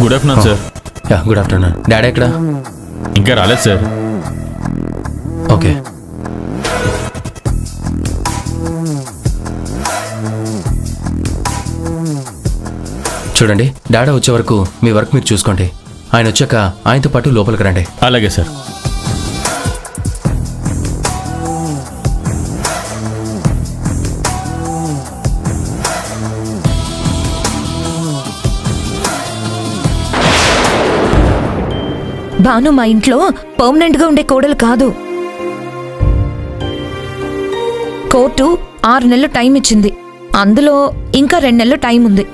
Good afternoon sir. Good afternoon. Daddy ఎక్కడ? ఇంకా రాలేదు సార్. ఓకే. చూడండి, డాడీ వచ్చే వరకు మీ వర్క్ మీరు చూసుకోండి. ఆయన వచ్చాక ఆయనతో పాటు లోపలికి రండి. అలాగే సార్. భాను మా ఇంట్లో పర్మనెంట్ గా ఉండే కోడలు కాదు. కోర్టు 6 నెలలు టైం ఇచ్చింది. అందులో ఇంకా 2 నెలలు టైం ఉంది.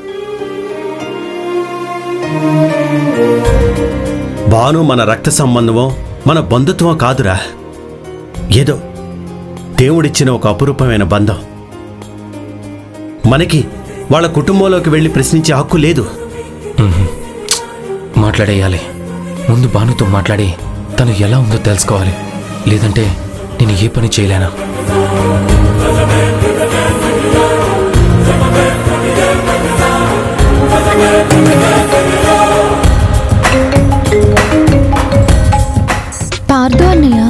భాను మన రక్త సంబంధమో మన బంధుత్వం కాదురా. ఏదో దేవుడిచ్చిన ఒక అపురూపమైన బంధం. మనకి వాళ్ళ కుటుంబంలోకి వెళ్ళి ప్రశ్నించే హక్కు లేదు. మాట్లాడేయాలి. ముందు భానుతో మాట్లాడి తను ఎలా ఉందో తెలుసుకోవాలి. లేదంటే నేను ఏ పని చేయలేనా? పార్దు అన్నయ్య,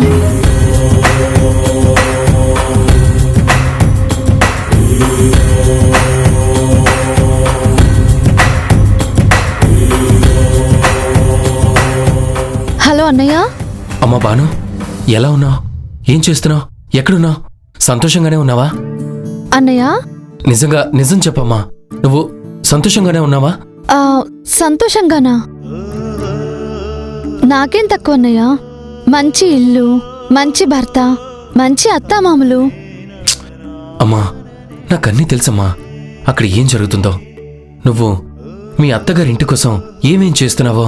హలో అన్నయ్య. అమ్మ భాను, ఎలా ఉన్నావు? ఏం చేస్తున్నావు? ఎక్కడున్నావు? సంతోషంగానే ఉన్నావా? అన్నయ్య, నిజంగా నిజం చెప్పమ్మా, నువ్వు సంతోషంగానే ఉన్నావా? సంతోషంగానా? నాకేం తక్కువ అన్నయ్య. మంచి ఇల్లు, మంచి భర్త, మంచి అత్తామామలు. అమ్మా, నాకన్నీ తెలుసమ్మా అక్కడ ఏం జరుగుతుందో. నువ్వు మీ అత్తగారి ఇంటి కోసం ఏమేం చేస్తున్నావో,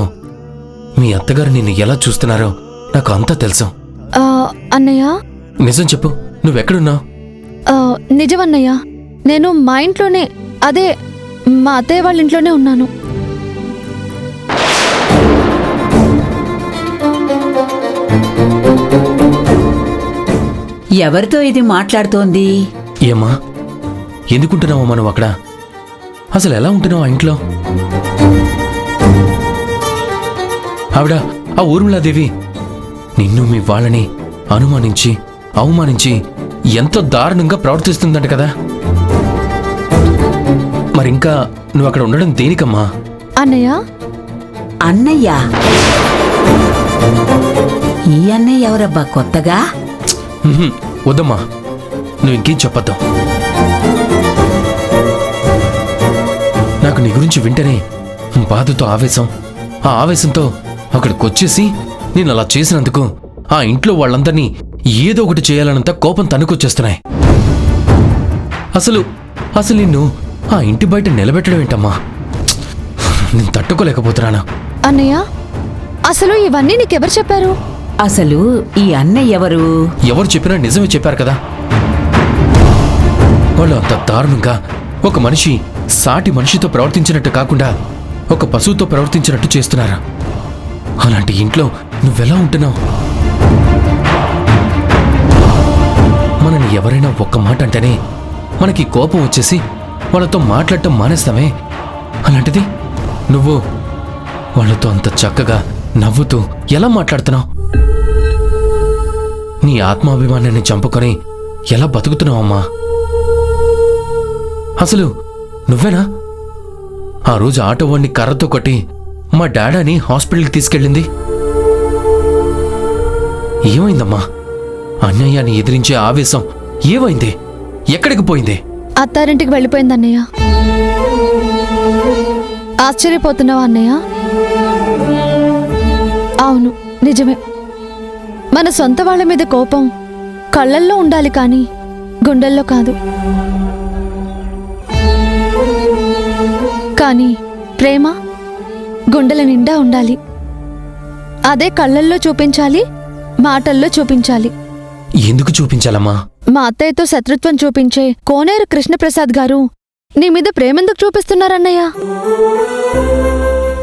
మీ అత్తగారు నిన్ను ఎలా చూస్తున్నారో నాకు అంతా తెలుసు. అన్నయ్య, నిజం చెప్పు, నువ్వెక్కడున్నావు? నిజమన్నయ్య, నేను మా ఇంట్లోనే, అదే మా అత్తయ్య వాళ్ళ ఇంట్లోనే ఉన్నాను. ఎవరితో ఇది మాట్లాడుతోంది? ఏమ్మా, ఎందుకుంటున్నావమ్మా నువ్వు అక్కడ? అసలు ఎలా ఉంటున్నావు ఆ ఇంట్లో? ఆవిడ ఆ ఊర్మిళాదేవి నిన్ను మీ వాళ్ళని అనుమానించి అవమానించి ఎంతో దారుణంగా ప్రవర్తిస్తుందంట కదా. మరింకా నువ్వు అక్కడ ఉండడం దేనికమ్మా? అన్నయ్య. అన్నయ్య? ఈ అన్నయ్య ఎవరబ్బా కొత్తగా? వద్దమ్మా, నువ్వు ఇంకేం చెప్పొద్దు. నాకు నీ గురించి వింటేనే బాధతో ఆవేశం, ఆ ఆవేశంతో అక్కడికొచ్చేసి నేను అలా చేసినందుకు ఆ ఇంట్లో వాళ్ళందరినీ ఏదో ఒకటి చేయాలన్నంత కోపం తనుకొచ్చేస్తున్నాయి. అసలు అసలు నిన్ను ఆ ఇంటి బయట నిలబెట్టడం ఏంటమ్మా? నేను తట్టుకోలేకపోతున్నాను. అన్నయ్య, అసలు ఇవన్నీ నీకెవరు చెప్పారు? అసలు ఈ అన్నయ్య ఎవరు? ఎవరు చెప్పినా నిజమే చెప్పారు కదా. వాళ్ళు అంత దారుణంగా ఒక మనిషి సాటి మనిషితో ప్రవర్తించినట్టు కాకుండా ఒక పశువుతో ప్రవర్తించినట్టు చేస్తున్నారు. అలాంటి ఇంట్లో నువ్వెలా ఉంటున్నావు? మనని ఎవరైనా ఒక్క మాట అంటేనే మనకి కోపం వచ్చేసి వాళ్ళతో మాట్లాడటం మానేస్తామే. అలాంటిది నువ్వు వాళ్ళతో అంత చక్కగా నవ్వుతూ ఎలా మాట్లాడుతున్నావు? నీ ఆత్మాభిమానాన్ని చంపుకొని ఎలా బతుకుతున్నావమ్మా? అసలు నువ్వేనా ఆ రోజు ఆటో వాడిని కర్రతో కొట్టి మా డాడాని హాస్పిటల్కి తీసుకెళ్ళింది? ఏమైందమ్మా? అన్యాయాన్ని ఎదిరించే ఆవేశం ఏమైంది? ఎక్కడికి పోయింది? అత్తారింటికి వెళ్ళిపోయిందన్నయ్య. ఆశ్చర్యపోతున్నావా అన్నయ్య? అవును, నిజమే. మన సొంత వాళ్ళ మీద కోపం కళ్ళల్లో ఉండాలి కానీ గుండెల్లో కాదు. కానీ ప్రేమ గుండెల నిండా ఉండాలి. అదే కళ్ళల్లో చూపించాలి, మాటల్లో చూపించాలి. ఎందుకు చూపించాలమ్మా? మా అత్తయ్యతో శత్రుత్వం చూపించే కోనేరు కృష్ణప్రసాద్ గారు నీ మీద ప్రేమెందుకు చూపిస్తున్నారన్నయ్య?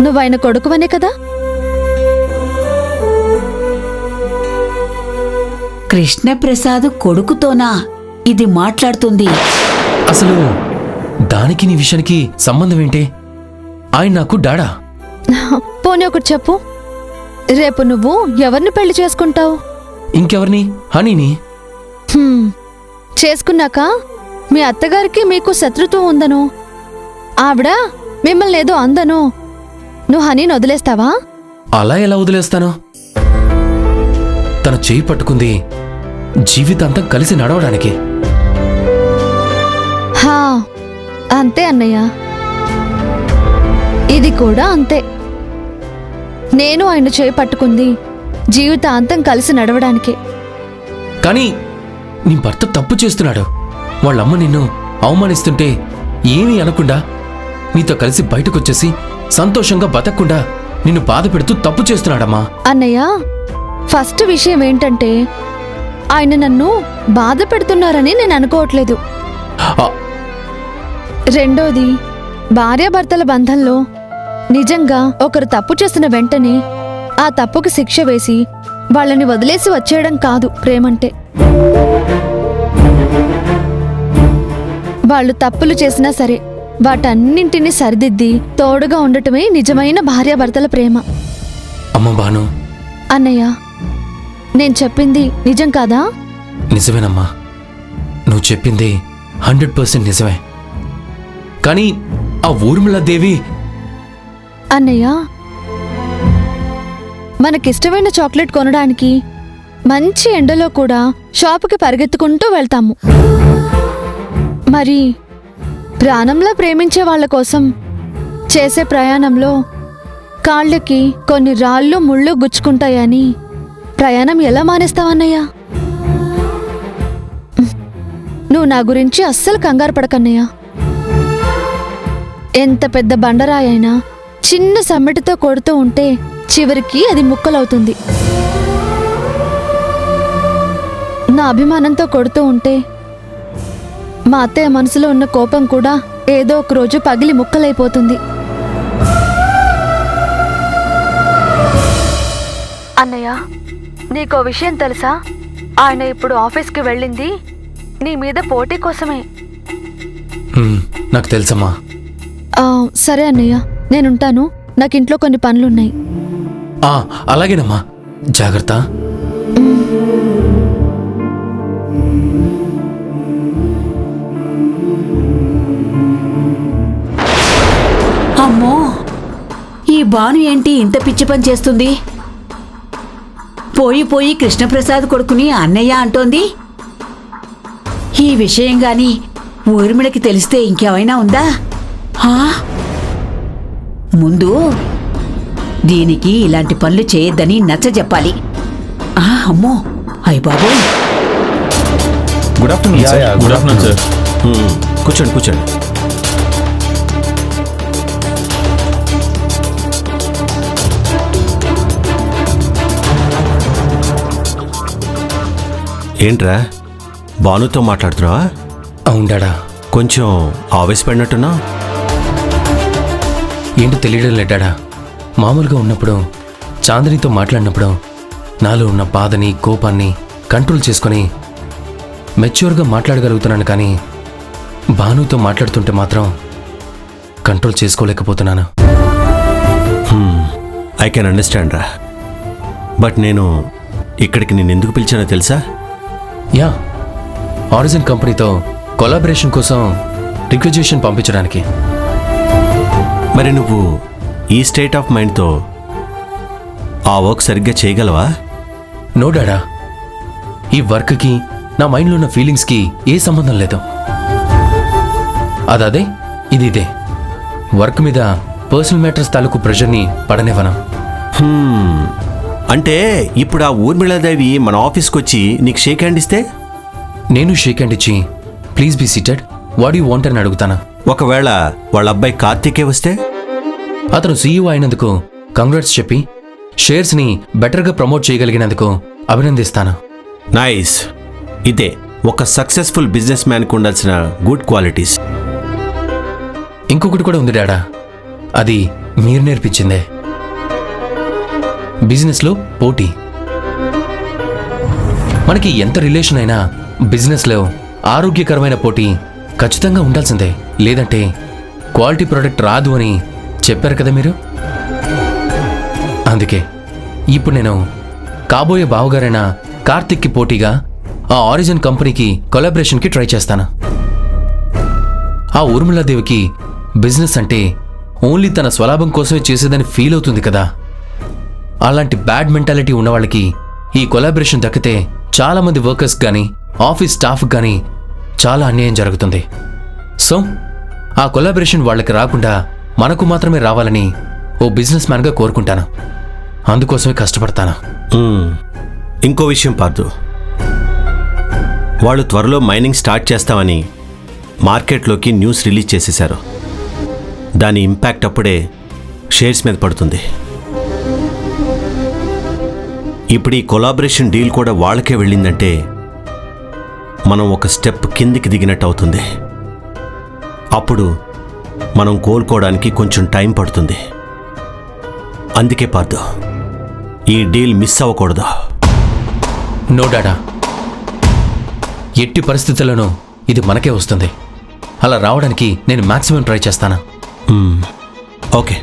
నువ్వైన కొడుకువనే కదా. కృష్ణప్రసాద్ కొడుకుతోనా? ఇది మాట్లాడుతుంది? అసలు దానికి నీ విషయానికి సంబంధం ఏంటి? ఆయన నాకు డాడా. పోనీ ఒకటి చెప్పు, రేపు నువ్వు ఎవరిని పెళ్లి చేసుకుంటావు? ఇంకెవరిని? హనీని. చేసుకున్నాక మీ అత్తగారికి మీకు శత్రుత్వం ఉందను, ఆవిడ మిమ్మల్ని ఏదో అందను, నువ్వు హనీని వదిలేస్తావా? అలా ఎలా వదిలేస్తాను? తన చేయి పట్టుకుంది జీవితాంతం కలిసి నడవడానికి. హా, అంతే అన్నయ్య, ఇది కూడా అంతే. నేను ఆయన చేయి పట్టుకుంది జీవితాంతం కలిసి నడవడానికే. కానీ నీ భర్త తప్పు చేస్తున్నాడు. వాళ్ళమ్మ నిన్ను అవమానిస్తుంటే ఏమీ అనకుండా నీతో కలిసి బయటకొచ్చేసి సంతోషంగా బతకకుండా నిన్ను బాధ పెడుతూ తప్పు చేస్తున్నాడమ్మా. అన్నయ్య, ఫస్ట్ విషయం ఏంటంటే ఆయన నన్ను బాధ పెడుతున్నారని నేను అనుకోవట్లేదు. ఆ, రెండోది, భార్యాభర్తల బంధంలో నిజంగా ఒకరు తప్పు చేసిన వెంటనే ఆ తప్పుకి శిక్ష వేసి వాళ్ళని వదిలేసి వచ్చేయడం కాదు ప్రేమంటే. వాళ్ళు తప్పులు చేసినా సరే వాటన్నింటినీ సరిదిద్ది తోడుగా ఉండటమే నిజమైన భార్యాభర్తల ప్రేమ. అమ్మ బాను, అన్నయ్య, నేను చెప్పింది నిజం కాదా? నిజమేనమ్మా, నువ్వు చెప్పింది 100% నిజమే. కానీ ఆ ఊర్మిళాదేవి. అన్నయ్య, మనకిష్టమైన చాక్లెట్ కొనడానికి మంచి ఎండలో కూడా షాపుకి పరిగెత్తుకుంటూ వెళ్తాము. మరి ప్రాణంలా ప్రేమించే వాళ్ళ కోసం చేసే ప్రయాణంలో కాళ్ళకి కొన్ని రాళ్ళు ముళ్ళు గుచ్చుకుంటాయని ప్రయాణం ఎలా మానేస్తావన్నయ్య? నువ్వు నా గురించి అస్సలు కంగారు పడకన్నయ్య. ఎంత పెద్ద బండరాయైనా చిన్న సమ్మెటితో కొడుతూ ఉంటే చివరికి అది ముక్కలవుతుంది. నా అభిమానంతో కొడుతూ ఉంటే మా అత్తయ్య మనసులో ఉన్న కోపం కూడా ఏదో ఒక రోజు పగిలి ముక్కలైపోతుంది. అన్నయ్య, నీకో విషయం తెలుసా? ఆయన ఇప్పుడు ఆఫీస్కి వెళ్ళింది నీ మీద పోటీ కోసమే. నాకు తెలుసమ్మా. సరే అన్నయ్య, నేనుంటాను. నాకింట్లో కొన్ని పనులున్నాయి. అలాగేనమ్మా, జాగ్రత్త. అమ్మో, ఈ భాను ఏంటి ఇంత పిచ్చి పని చేస్తుంది? పోయి పోయి కృష్ణప్రసాద్ కొడుకుని అన్నయ్య అంటోంది. ఈ విషయం గాని ఊర్మిళకి తెలిస్తే ఇంకేమైనా ఉందా? ముందు దీనికి ఇలాంటి పనులు చేయొద్దని నచ్చజెప్పాలి. అమ్మో, అయ్య బాబోయ్. Good afternoon sir. Good afternoon sir. కూర్చోండి కూర్చోండి. ఏంట్రా, భానుతో మాట్లాడుతున్నావా? అవుండాడా, కొంచెం ఆవేశపడినట్టున్నా. ఏంటో తెలియడం లేడాడా. మామూలుగా ఉన్నప్పుడు చాందినితో మాట్లాడినప్పుడు నాలో ఉన్న బాధని కోపాన్ని కంట్రోల్ చేసుకొని మెచ్యూర్గా మాట్లాడగలుగుతున్నాను. కానీ భానుతో మాట్లాడుతుంటే మాత్రం కంట్రోల్ చేసుకోలేకపోతున్నాను. ఐ కెన్ అండర్స్టాండ్ రా. బట్ నేను ఇక్కడికి నేను ఎందుకు పిలిచానో తెలుసా? యా, ఆరిజిన్ కంపెనీతో కొలాబరేషన్ కోసం రిక్వెజేషన్ పంపించడానికి. మరి నువ్వు ఈ స్టేట్ ఆఫ్ మైండ్తో ఆ వర్క్ సరిగ్గా చేయగలవా? నో డాడా, ఈ వర్క్కి నా మైండ్లో ఉన్న ఫీలింగ్స్కి ఏ సంబంధం లేదు. అదే ఇది ఇదే. వర్క్ మీద పర్సనల్ మ్యాటర్స్ తాలూకు ప్రెషర్ని పడనివ్వను. అంటే ఇప్పుడు ఆ ఊర్మిళాదేవి మన ఆఫీస్కి వచ్చి నీకు షేక్ హ్యాండ్ ఇస్తే? నేను షేక్ హ్యాండ్ ఇచ్చి please be seated, what you want అని అడుగుతాను. ఒకవేళ వాళ్ళ అబ్బాయి కార్తీకే వస్తే? అతను సీఈఓ అయినందుకు కంగ్రాట్స్ చెప్పి షేర్స్ని బెటర్గా ప్రమోట్ చేయగలిగినందుకు అభినందిస్తాను. నైస్. ఇదే ఒక సక్సెస్ఫుల్ బిజినెస్ మ్యాన్కి ఉండాల్సిన గుడ్ క్వాలిటీస్. ఇంకొకటి కూడా ఉంది డాడా, అది మీరు నేర్పించిందే. బిజినెస్లో పోటీ. మనకి ఎంత రిలేషన్ అయినా బిజినెస్లో ఆరోగ్యకరమైన పోటీ ఖచ్చితంగా ఉండాల్సిందే, లేదంటే క్వాలిటీ ప్రోడక్ట్ రాదు అని చెప్పారు కదా మీరు. అందుకే ఇప్పుడు నేను కాబోయే బావగారైన కార్తిక్కి పోటీగా ఆ ఆరిజిన్ కంపెనీకి కొలాబరేషన్కి ట్రై చేస్తాను. ఆ ఊర్మిళాదేవికి బిజినెస్ అంటే ఓన్లీ తన స్వలాభం కోసమే చేసేదని ఫీల్ అవుతుంది కదా. అలాంటి బ్యాడ్ మెంటాలిటీ ఉన్నవాళ్ళకి ఈ కొలాబరేషన్ దక్కితే చాలామంది వర్కర్స్ కానీ ఆఫీస్ స్టాఫ్ కానీ చాలా అన్యాయం జరుగుతుంది. సో ఆ కొలాబరేషన్ వాళ్ళకి రాకుండా మనకు మాత్రమే రావాలని ఓ బిజినెస్ మ్యాన్గా కోరుకుంటాను. అందుకోసమే కష్టపడతాను. ఇంకో విషయం పార్దు, వాళ్ళు త్వరలో మైనింగ్ స్టార్ట్ చేస్తామని మార్కెట్లోకి న్యూస్ రిలీజ్ చేసేశారు. దాని ఇంపాక్ట్ అప్పుడే షేర్స్ మీద పడుతుంది. ఇప్పుడు ఈ కొలాబరేషన్ డీల్ కూడా వాళ్ళకే వెళ్ళిందంటే మనం ఒక స్టెప్ కిందికి దిగినట్టు అవుతుంది. అప్పుడు మనం కోలుకోవడానికి కొంచెం టైం పడుతుంది. అందుకే పార్దు, ఈ డీల్ మిస్ అవ్వకూడదు. నో డాడా, ఎట్టి పరిస్థితుల్లోనూ ఇది మనకే వస్తుంది. అలా రావడానికి నేను మాక్సిమం ట్రై చేస్తాను. Okay,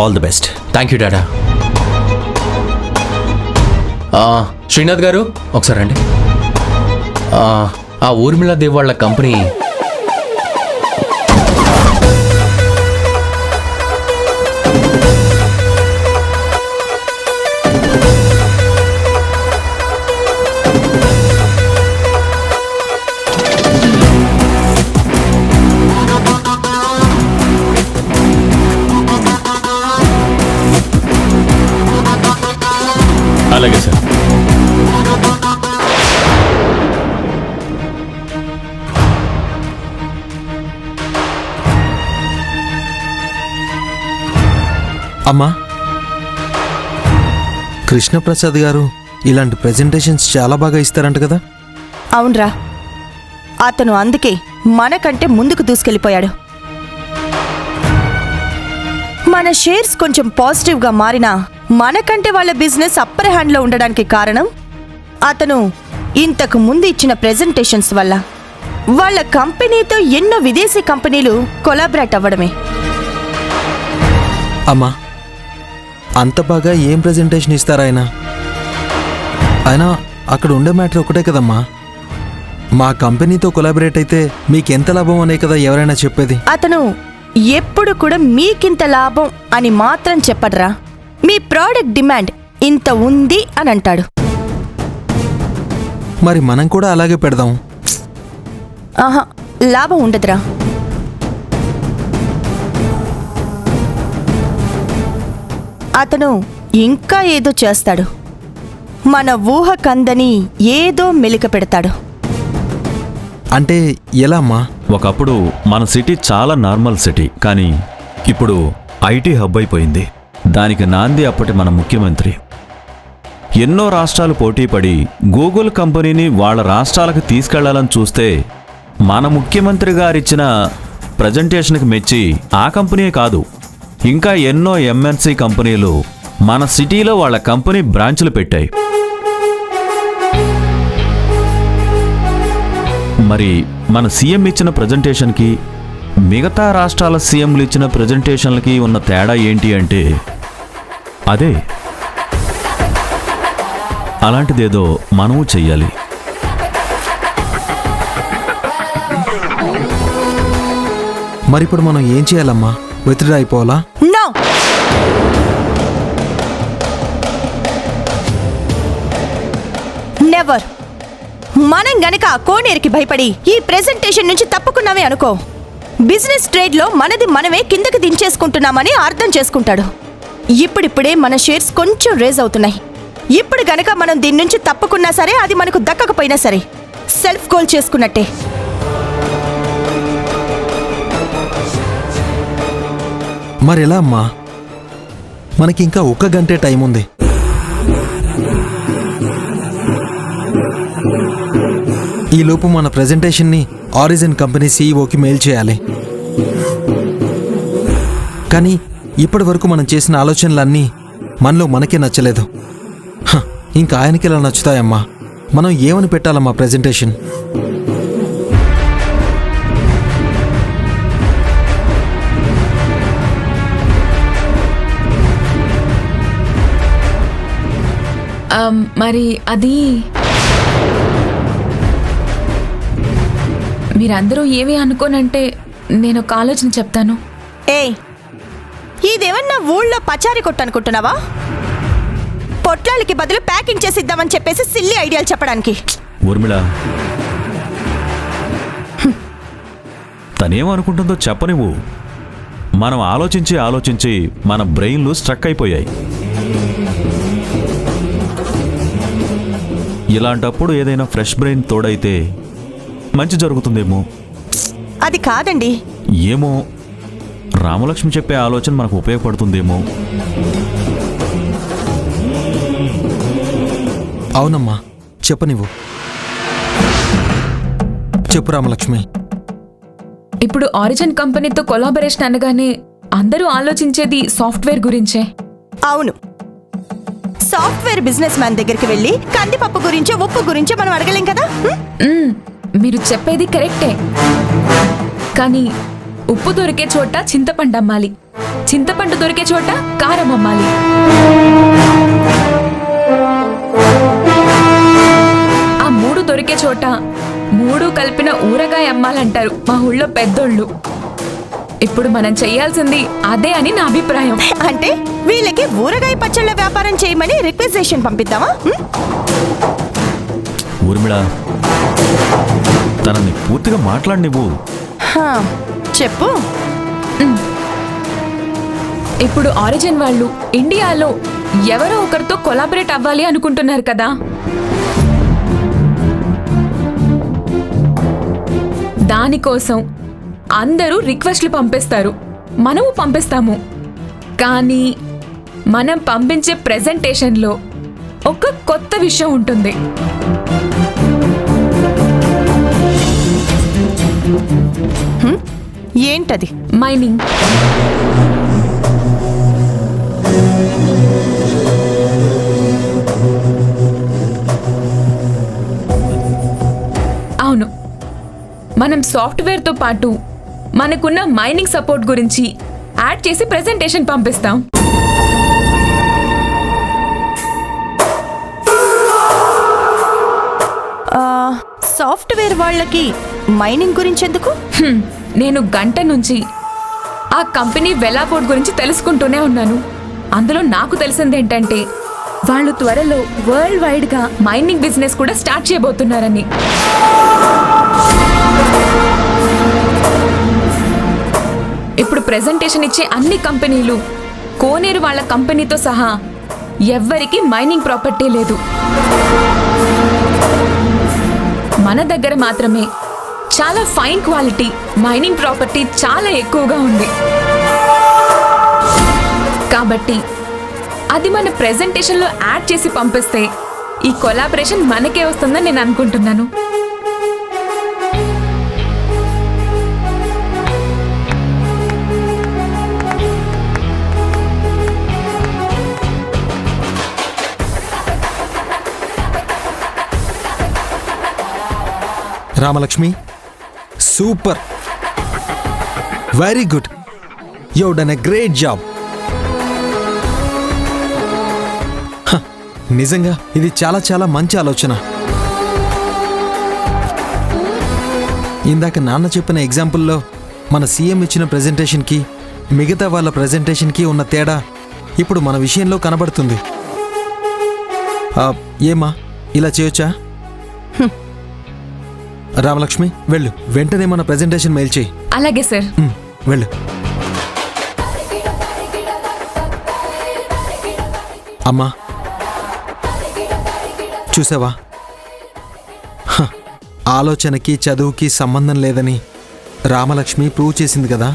all the best. Thank you డాడా. శ్రీనాథ్ గారు ఒకసారి రండి. ఆ ఊర్మిళాదేవి వాళ్ళ కంపెనీ అలాగే సార్. అమ్మా, కృష్ణప్రసాద్ గారు ఇలాంటి ప్రెజెంటేషన్స్ చాలా బాగా ఇస్తారంట కదా. అవునరా, అతను అందుకే మనకంటే ముందుకు దూసుకెళ్ళిపోయాడు. మన షేర్స్ కొంచెం పాజిటివ్గా మారినా మనకంటే వాళ్ళ బిజినెస్ అప్పర్ హ్యాండ్లో ఉండడానికి కారణం అతను ఇంతకు ముందు ఇచ్చిన ప్రెజెంటేషన్స్ వల్ల. వాళ్ళ కంపెనీతో ఎన్నో విదేశీ కంపెనీలు కొలాబరేట్ అవ్వడమే. అమ్మా, అంత బాగా ఏం ప్రెజెంటేషన్ ఇస్తారు ఆయన? అయినా అక్కడ ఉండే మ్యాటర్ ఒకటే కదమ్మా, మా కంపెనీతో కొలాబరేట్ అయితే మీకెంత లాభం అనే కదా ఎవరైనా చెప్పేది. అతను ఎప్పుడు కూడా మీకింత లాభం అని మాత్రం చెప్పడరా, మీ ప్రోడక్ట్ డిమాండ్ ఇంత ఉంది అని అంటాడు. మరి మనం కూడా అలాగే పెడదాం. ఆహా, లాభం ఉండదురా. అతను ఇంకా ఏదో చేస్తాడు. మన ఊహ కందని ఏదో మెలిక పెడతాడు. అంటే ఎలా అమ్మా? ఒకప్పుడు మన సిటీ చాలా నార్మల్ సిటీ, కానీ ఇప్పుడు ఐటీ హబ్ అయిపోయింది. దానికి నాంది అప్పటి మన ముఖ్యమంత్రి. ఎన్నో రాష్ట్రాలు పోటీపడి గూగుల్ కంపెనీని వాళ్ళ రాష్ట్రాలకు తీసుకెళ్లాలని చూస్తే మన ముఖ్యమంత్రి గారిచ్చిన ప్రజెంటేషన్కి మెచ్చి ఆ కంపెనీ కాదు, ఇంకా ఎన్నో ఎంఎన్సీ కంపెనీలు మన సిటీలో వాళ్ళ కంపెనీ బ్రాంచ్లు పెట్టాయి. మరి మన సీఎం ఇచ్చిన ప్రజెంటేషన్కి మిగతా రాష్ట్రాల సీఎంలు ఇచ్చిన ప్రజెంటేషన్లకి ఉన్న తేడా ఏంటి అంటే అదే. అలాంటిదేదో మనము చెయ్యాలి. మరిప్పుడు మనం ఏం చేయాలమ్మా? విత్డ్రా అయిపోవాలా? No, never. మనం గనక ఆ కోనేరుకి భయపడి ఈ ప్రెజెంటేషన్ నుంచి తప్పుకున్నామే అనుకో, బిజినెస్ ట్రేడ్లో మనది మనమే కిందకి దించేసుకుంటున్నామని అర్థం చేసుకుంటాడు. ఇప్పుడిప్పుడే మన షేర్స్ కొంచెం రేజ్ అవుతున్నాయి. ఇప్పుడు గనక మనం దీని నుంచి తప్పుకున్నా సరే, అది మనకు దక్కకపోయినా సరే సెల్ఫ్ గోల్ చేసుకున్నట్టే. మరెలా అమ్మా? మనకి ఇంకా 1 గంటే టైం ఉంది. ఈలోపు మన ప్రెజెంటేషన్ని ఆరిజిన్ కంపెనీ సీఈఓకి మెయిల్ చేయాలి. కానీ ఇప్పటి వరకు మనం చేసిన ఆలోచనలన్నీ మనలో మనకే నచ్చలేదు. ఇంకా ఆయనకి ఇలా నచ్చుతాయమ్మా? మనం ఏమని పెట్టాలమ్మా ప్రెజెంటేషన్? మరి అది మీరందరూ ఏమి అనుకోనంటే నేను ఒక ఆలోచన చెప్తాను. ఏయ్, ఇదేమన్నా ఊళ్ళో పచారీ కొట్టు అనుకుంటున్నావా? పొట్లాలకి బదులు ప్యాకింగ్ చేసి ఇద్దామని చెప్పేసి సిల్లీ ఐడియాలు చెప్పడానికి. ఊర్మిళ, తనేమనుకుంటుందో చెప్పనివ్వు. మనం ఆలోచించి మన బ్రెయిన్లు స్ట్రక్ అయిపోయాయి. ఇలాంటప్పుడు ఏదైనా ఫ్రెష్ బ్రెయిన్ తోడైతే మంచి జరుగుతుందేమో. అది కాదండి. ఏమో, రామలక్ష్మి చెప్పే ఆలోచన మనకు ఉపయోగపడుతుందేమో. అవునమ్మా, చెప్పనివ్వు. చెప్పు రామలక్ష్మి. ఇప్పుడు ఆరిజిన్ కంపెనీతో కొలాబరేషన్ అనగానే అందరూ ఆలోచించేది సాఫ్ట్వేర్ గురించే. అవును, సాఫ్ట్వేర్ బిజినెస్ మ్యాన్ దగ్గరికి వెళ్ళి కందిపప్పు గురించో ఉప్పు గురించో మనం అడగలేం కదా. మీరు చెప్పేది కరెక్టే, కానీ ఉప్పు దొరికే చోట చింతపండు అమ్మాలి, చింతపండు దొరికే చోట కారం అమ్మాలి. ఆ మూడు దొరికే చోట మూడు కలిపిన ఊరగాయ అమ్మాలంటారు మా ఊళ్ళో పెద్దోళ్ళు. ఇప్పుడు మనం చెయ్యాల్సింది అదే అని నా అభిప్రాయం. అంటే వీళ్ళకి ఊరగాయ పచ్చళ్ళ వ్యాపారం చేయమని రిక్వెజిషన్ పంపిద్దామా? ఊర్మిళ, తనని పూర్తిగా మాట్లాడనివ్వు. హా, చెప్పు. ఇప్పుడు ఆరిజిన్ వాళ్ళు ఇండియాలో ఎవరో ఒకరితో కొలాబరేట్ అవ్వాలి అనుకుంటున్నారు కదా. దానికోసం అందరూ రిక్వెస్ట్లు పంపిస్తారు, మనము పంపిస్తాము. కానీ మనం పంపించే ప్రెజెంటేషన్లో ఒక కొత్త విషయం ఉంటుంది. ఏంటది? మైనింగ్. అవును, మనం సాఫ్ట్వేర్తో పాటు మనకున్న మైనింగ్ సపోర్ట్ గురించి యాడ్ చేసి ప్రెజెంటేషన్ పంపిస్తాం. సాఫ్ట్వేర్ వాళ్ళకి మైనింగ్ గురించి ఎందుకు? నేను గంట నుంచి ఆ కంపెనీ వెలాబోర్డ్ గురించి తెలుసుకుంటూనే ఉన్నాను. అందులో నాకు తెలిసిందేంటంటే వాళ్ళు త్వరలో వరల్డ్ వైడ్గా మైనింగ్ బిజినెస్ కూడా స్టార్ట్ చేయబోతున్నారని. ఇప్పుడు ప్రెజెంటేషన్ ఇచ్చే అన్ని కంపెనీలు కోనేరు వాళ్ళ కంపెనీతో సహా ఎవ్వరికీ మైనింగ్ ప్రాపర్టీ లేదు. మన దగ్గర మాత్రమే చాలా ఫైన్ క్వాలిటీ మైనింగ్ ప్రాపర్టీ చాలా ఎక్కువగా ఉంది. కాబట్టి అది మన ప్రెజెంటేషన్లో యాడ్ చేసి పంపిస్తే ఈ కొలాబరేషన్ మనకే వస్తుందని నేను అనుకుంటున్నాను. Ramalakshmi, super, very good, you done a great job. నిజంగా ఇది చాలా చాలా మంచి ఆలోచన. ఇందాక నాన్న చెప్పిన ఎగ్జాంపుల్లో మన సీఎం ఇచ్చిన ప్రెజెంటేషన్కి మిగతా వాళ్ళ ప్రెజెంటేషన్కి ఉన్న తేడా ఇప్పుడు మన విషయంలో కనబడుతుంది. ఏమా, ఇలా చేయొచ్చా? రామలక్ష్మి, వెళ్ళు, వెంటనే మన ప్రెజెంటేషన్ మెయిల్ చేయి. అలాగే సార్. వెళ్ళు. అమ్మా, చూసావా, ఆలోచనకి చదువుకి సంబంధం లేదని రామలక్ష్మి ప్రూవ్ చేసింది కదా.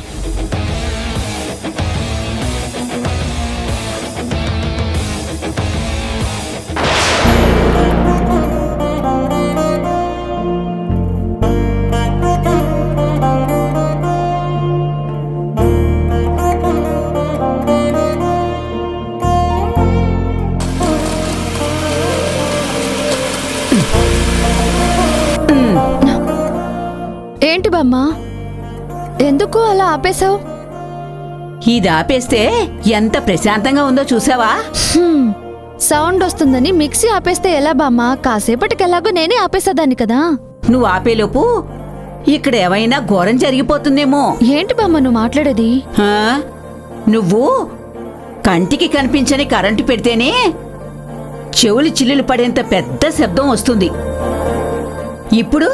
ఏంటి బామ్మా, ఎందుకు అలా ఆపేశావు? ఇది ఆపేస్తే ఎంత ప్రశాంతంగా ఉందో చూసావా? సౌండ్ వస్తుందని మిక్సీ ఆపేస్తే ఎలా బామ్మ? కాసేపటికి ఎలాగో నేనే ఆపేసేదాన్ని కదా. నువ్వు ఆపేలోపు ఇక్కడ ఏమైనా ఘోరం జరిగిపోతుందేమో. ఏంటి బామ్మ నువ్వు మాట్లాడేది? ఆ? నువ్వు కంటికి కనిపించని కరెంటు పెడితేనే చెవులు చిల్లులు పడేంత పెద్ద శబ్దం వస్తుంది. ఇప్పుడు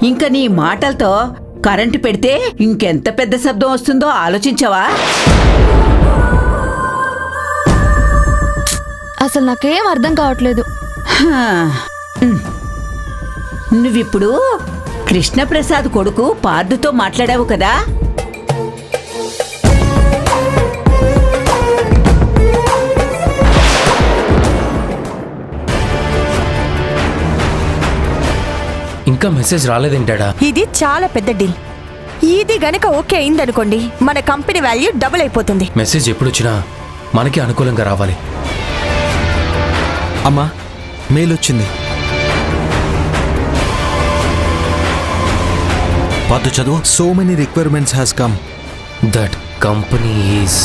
ఇంకా నీ మాటలతో కరెంటు పెడితే ఇంకెంత పెద్ద శబ్దం వస్తుందో ఆలోచించవా? అసలు నాకేం అర్థం కావట్లేదు. హా. నువ్విప్పుడు కృష్ణప్రసాద్ కొడుకు పార్దుతో మాట్లాడావు కదా? ఇంకా మెసేజ్ రాలేదేంటాడా? ఇది చాలా పెద్ద డీల్. ఇది గనక ఓకే అయిందనుకోండి, మన కంపెనీ వాల్యూ డబుల్ అయిపోతుంది. మెసేజ్ ఎప్పుడొచ్చినా మనకి అనుకూలంగా రావాలి. అమ్మా, మెయిల్ వచ్చింది. పాదు చదువు. So many requirements has come. That company is